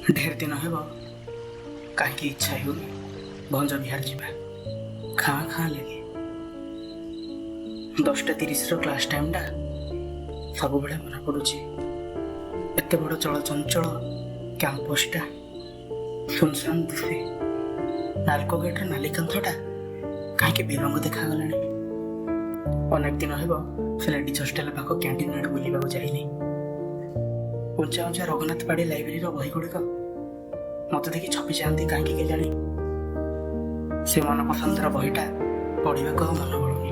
ढेर दिन हेब कहीं इच्छा हो भंज विहार जावा खाँ खाँ लगे 10:30 क्लास टाइमटा सब बड़े मन पड़ुची। एत बड़ चलचंचल कैंपसटा सुनसान दिशे नाल्को गेट नाली कांथटा कहीं बेरंग देखागला। अनेक दिन हेब से लेडीज हस्टेल पाख कैंटीन आड़े बुलवाक जाइनि। उंचा उंचा रघुनाथ पाड़ी लाइब्रेरी बही गुड़िक मत देखी छपी जाती कहीं के जानी से मन पसंदर बहीटा पढ़ा मन पड़ुनि।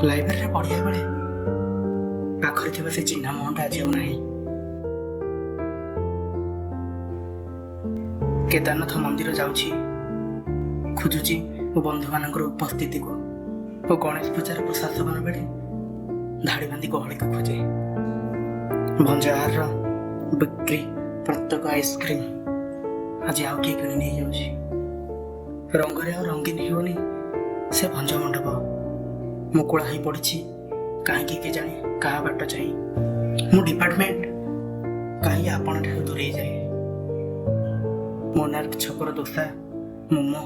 लाइब्रेरी पढ़िया बेले पाखरे थिबा से चिन्हा मुहटा आज ना। केदारनाथ मंदिर जाऊँगी खोजुची बंधु मान उपस्थिति को और गणेश पूजार प्रशासन बेले धाड़ी बांधि गहली को खोजे। भंजार बिक्री प्रत्येक आइसक्रीम आज आउ किए किणी नहीं जाऊँगी। रंगरे और रंगीन होनी से भंज मंडप मुकुला ही पड़ी कहीं के जाने क्या बाट चाहिए मो डिपार्टमेंट कहीं आपण दूरे जाए। मोनार्क छकर दोसा मोमो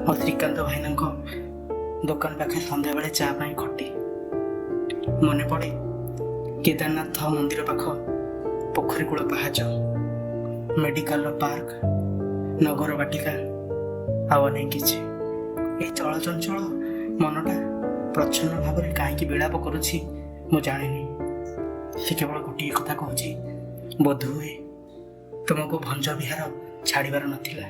और श्रीकांत भाईना दुकान पाखे सन्ध्या बेले चा पाई खटी मन पड़े केदारनाथ मंदिर पाख पोखरी कूल पाहाच मेडिकल पार्क नगर बाटिका आने किसी ये चलचंचल मनटा प्रच्छन्न भाव में कहीं विलाप करुच्छी मु जानी। से केवल गोटे कथा कहूँ बोध हुए तुमको भंज विहार छाड़बार नथिला।